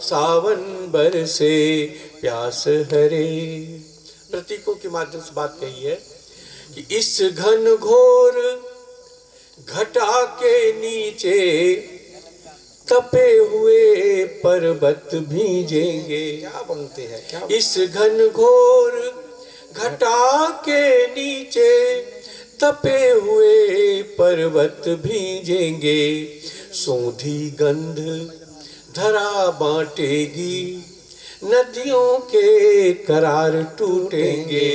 सावन बरसे, प्यास हरे। प्रतीकों के माध्यम से बात कही है कि इस घन घोर घटा के नीचे तपे हुए पर्वत भीजेंगे। क्या बनते हैं, क्या इस घन घोर घटा के नीचे तपे हुए पर्वत भीजेंगे। सोंधी गंध धरा बांटेगी, नदियों के करार टूटेंगे।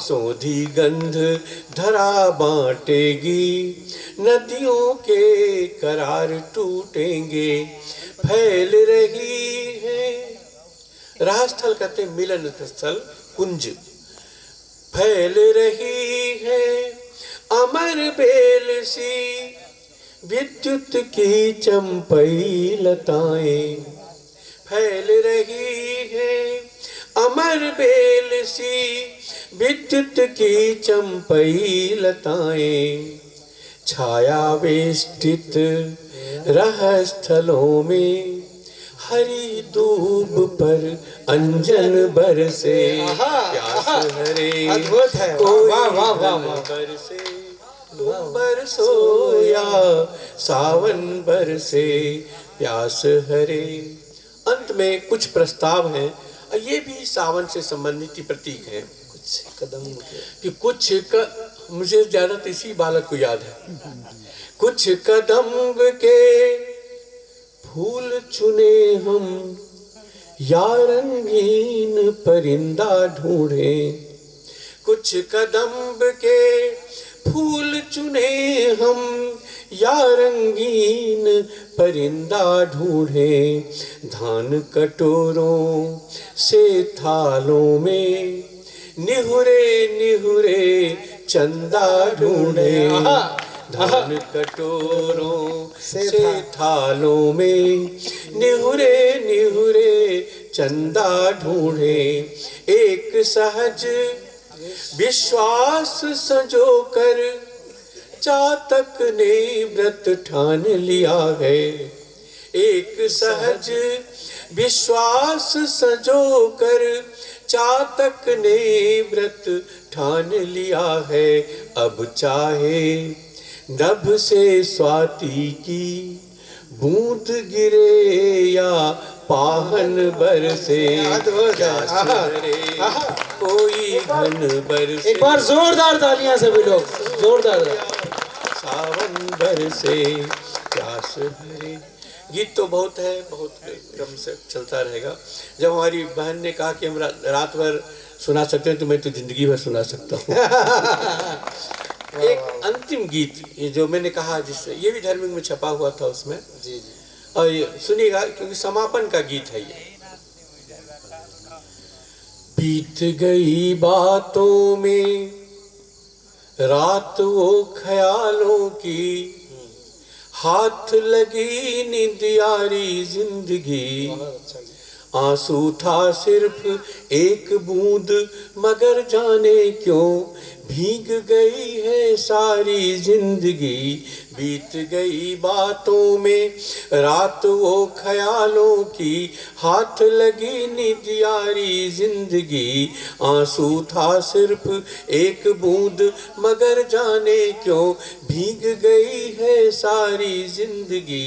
सोंधी गंध धरा बांटेगी, नदियों के करार टूटेंगे। फैल रही है, राहस्थल कहते मिलन स्थल, कुंज। फैल रही है अमर बेल सी, विद्युत की चंपई लताएं। फैल रही है अमर बेल सी, विद्युत की चंपई लताएं। छाया वेष्टित रहस्थलों में, हरी दूब पर अंजन बरसे। प्यास हरे अद्भुत है। कोई वाह, वाह, वाह, घन वाह। बरसे, तुम बरसो या सावन बरसे, प्यास हरे। अंत में कुछ प्रस्ताव हैं, और ये भी सावन से संबंधित ही प्रतीक है। कुछ कदम कि मुझे ज्यादा तो इसी बालक को याद है। कुछ कदम्ब के फूल चुने हम, या रंगीन परिंदा ढूंढे। कुछ कदम्ब के फूल चुने हम, या रंगीन परिंदा ढूंढे। धान कटोरों से थालों में, निहुरे निहुरे चंदा ढूंढे। धान कटोरों से थालों में, निहुरे निहुरे चंदा ढूंढे। एक सहज विश्वास संजोकर चातक ने व्रत ठान लिया है। एक सहज विश्वास संजोकर चातक ने व्रत ठान लिया है। अब चाहे नभ से स्वाति की बूंद गिरे, या पाहन बरसे। प्यास हरे कोई घन बरसे। एक बार जोरदार तालियां सभी लोग, जोरदार। सावन बरसे, प्यास हरे। गीत तो बहुत है, बहुत क्रम से चलता रहेगा। जब हमारी बहन ने कहा कि हम रात भर सुना सकते हैं, तो मैं तो जिंदगी भर सुना सकता हूँ। एक अंतिम गीत, ये जो मैंने कहा, जिससे ये भी धर्मिक में छपा हुआ था उसमें। जी। और ये सुनिएगा, क्योंकि समापन का गीत है ये। बीत गई बातों में रात वो ख्यालों की, हाथ लगी नींदियारी जिंदगी। आंसू था सिर्फ एक बूंद, मगर जाने क्यों भीग गई है सारी जिंदगी। बीत गई बातों में रात वो ख्यालों की, हाथ लगी नींदियारी जिंदगी। आंसू था सिर्फ एक बूंद, मगर जाने क्यों भीग गई है सारी जिंदगी।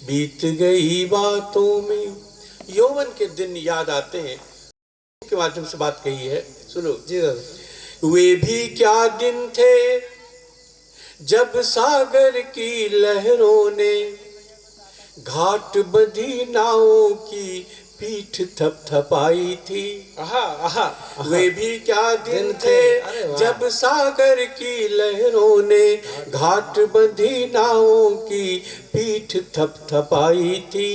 बीत गई बातों में। यौवन के दिन याद आते हैं, के माध्यम से बात कही है, सुनो जी दादा। वे भी क्या दिन थे जब सागर की लहरों ने घाट बंधी नावों की पीठ थपथपाई थी। वे भी क्या दिन थे जब सागर की लहरों ने घाट बंधी नावों की पीठ थपथपाई थी।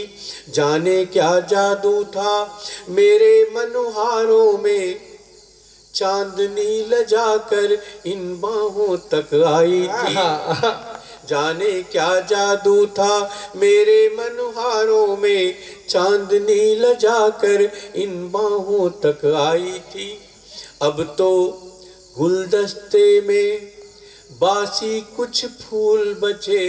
जाने क्या जादू था मेरे मनुहारों में, चांदनी लजाकर इन बाहों तक आई थी। जाने क्या जादू था मेरे मनहारों में, चांदनी लजाकर इन बाहों तक आई थी। अब तो गुलदस्ते में बासी कुछ फूल बचे,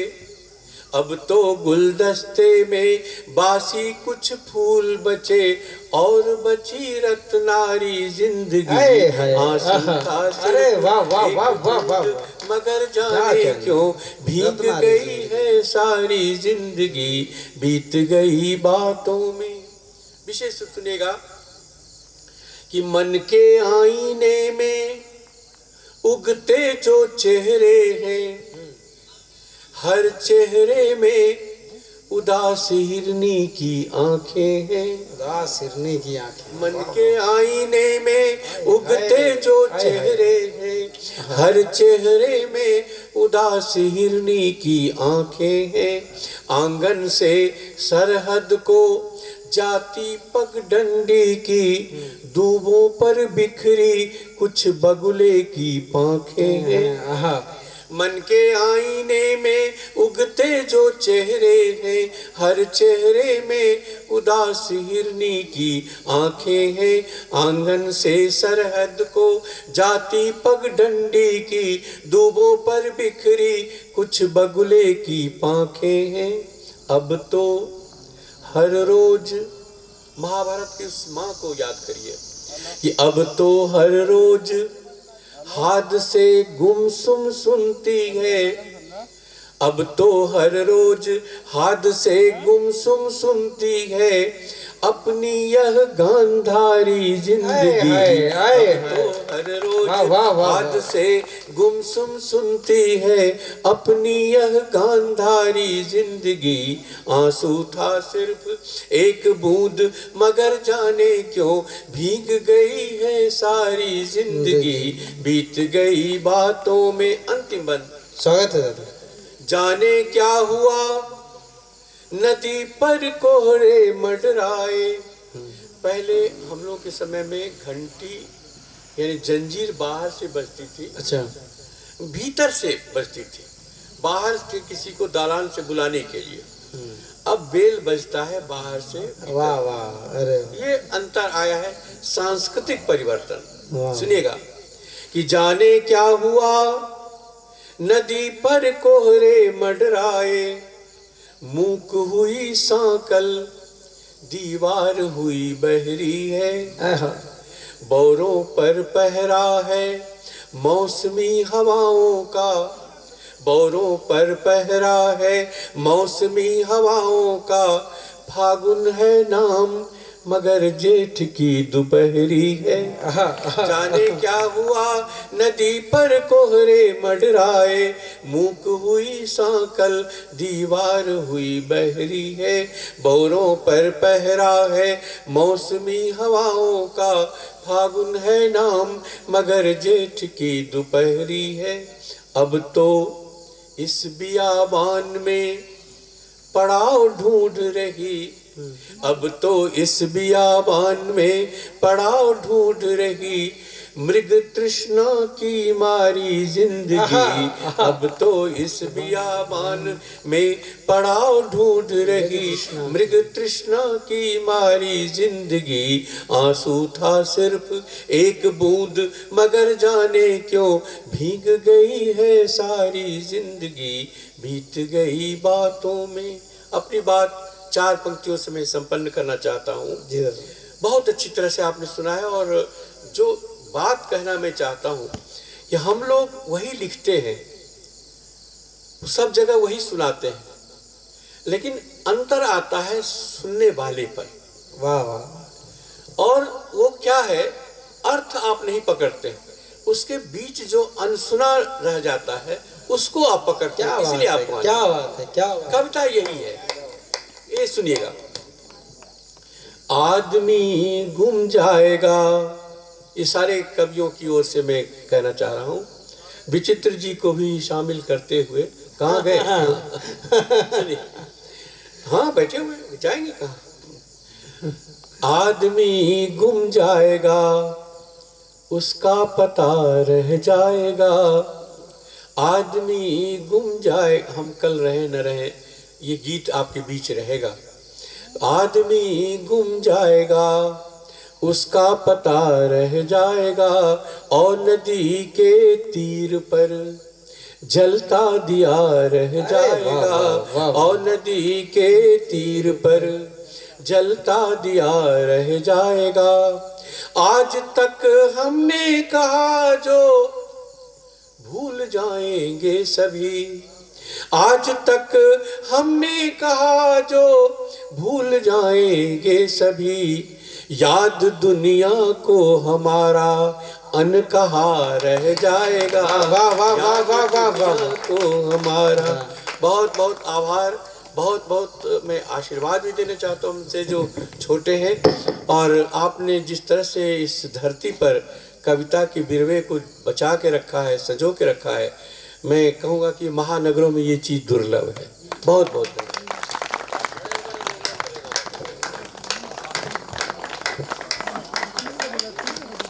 अब तो गुलदस्ते में बासी कुछ फूल बचे, और बची रत्नारी जिंदगी आंसू था अरे वाह वाह वाह वाह वाह, मगर जाने क्यों भीग गई है सारी जिंदगी, बीत गई बातों में। विशेष सुनिएगा कि मन के आईने में उगते जो चेहरे हैं, हर चेहरे में उदास हिरनी की आंखें हैं, उदास हिरनी की आंखें। मन के आईने में उगते जो चेहरे हैं, हर चेहरे में उदास हिरनी की आंखें हैं। आंगन से सरहद को जाती पगडंडी की, दूबों पर बिखरी कुछ बगुले की पांखें हैं। मन के आईने में उगते जो चेहरे हैं, हर चेहरे में उदास हिरनी की आंखें हैं। आंगन से सरहद को जाती पगडंडी की, दूबों पर बिखरी कुछ बगुले की पांखें हैं। अब तो हर रोज, महाभारत की उस माँ को याद करिए कि अब तो हर रोज हाथ से गुमसुम सुनती है, अब तो हर रोज हाथ से गुमसुम सुनती है, अपनी यह गांधारी जिंदगी। अब तो हर रोज हाथ से गुमसुम सुनती है, अपनी यह गांधारी जिंदगी। आंसू था सिर्फ एक बूंद, मगर जाने क्यों भीग गई है सारी जिंदगी, बीत गई बातों में। अंतिम बंद। स्वागत है दादा। जाने क्या हुआ नदी पर कोहरे मंडराए। पहले हम लोग के समय में घंटी यानी जंजीर बाहर से बजती थी, अच्छा, भीतर से बजती थी, बाहर से किसी को दालान से बुलाने के लिए। अब बेल बजता है बाहर से। वाह वाह, अरे ये अंतर आया है, सांस्कृतिक परिवर्तन। सुनिएगा कि जाने क्या हुआ नदी पर कोहरे मंडराए, मूक हुई सांकल दीवार हुई बहरी है, बौरों पर पहरा है मौसमी हवाओं का, बौरों पर पहरा है मौसमी हवाओं का, फागुन है नाम मगर जेठ की दोपहरी है। जाने क्या हुआ नदी पर कोहरे मंडराए, मूक हुई सांकल दीवार हुई बहरी है, बौरों पर पहरा है मौसमी हवाओं का, फागुन है नाम मगर जेठ की दोपहरी है। अब तो इस बियाबान में पड़ाव ढूंढ रही, अब तो इस बियाबान में पड़ाव ढूंढ रही, मृग तृष्णा की मारी जिंदगी। अब तो इस बियाबान में पड़ाव ढूंढ रही, मृग तृष्णा की मारी जिंदगी। आंसू था सिर्फ एक बूंद, मगर जाने क्यों भीग गई है सारी जिंदगी, बीत गई बातों में। अपनी बात 4 पंक्तियों से मैं संपन्न करना चाहता हूँ। बहुत अच्छी तरह से आपने सुना है, और जो बात कहना मैं चाहता हूँ कि हम लोग वही लिखते हैं, सब जगह वही सुनाते हैं, लेकिन अंतर आता है सुनने वाले पर। वाह वाह। और वो क्या है, अर्थ आप नहीं पकड़ते, उसके बीच जो अनसुना रह जाता है उसको आप पकड़ते हैं, इसलिए आपको। क्या बात है, क्या बात। कविता यही है, ये सुनिएगा। आदमी गुम जाएगा, ये सारे कवियों की ओर से मैं कहना चाह रहा हूँ, विचित्र जी को भी शामिल करते हुए। कहाँ गए? हाँ बैठे हुए, जाएंगे कहाँ? आदमी गुम जाएगा उसका पता रह जाएगा, आदमी गुम जाए, हम कल रहे न रहे ये गीत आपके बीच रहेगा। आदमी गुम जाएगा उसका पता रह जाएगा, और नदी के तीर पर जलता दिया रह जाएगा, और नदी के तीर पर जलता दिया रह जाएगा। आज तक हमने कहा जो भूल जाएंगे सभी, आज तक हमने कहा जो भूल जाएंगे सभी, याद दुनिया को हमारा अनकहा रह जाएगा। वाह वाह वाह वाह वाह वाह को हमारा बहुत बहुत आभार, बहुत बहुत मैं आशीर्वाद भी देना चाहता हूँ उनसे जो छोटे हैं। और आपने जिस तरह से इस धरती पर कविता की बिरवे को बचा के रखा है, सजो के रखा है, मैं कहूँगा कि महानगरों में ये चीज़ दुर्लभ है। बहुत बहुत धन्यवाद।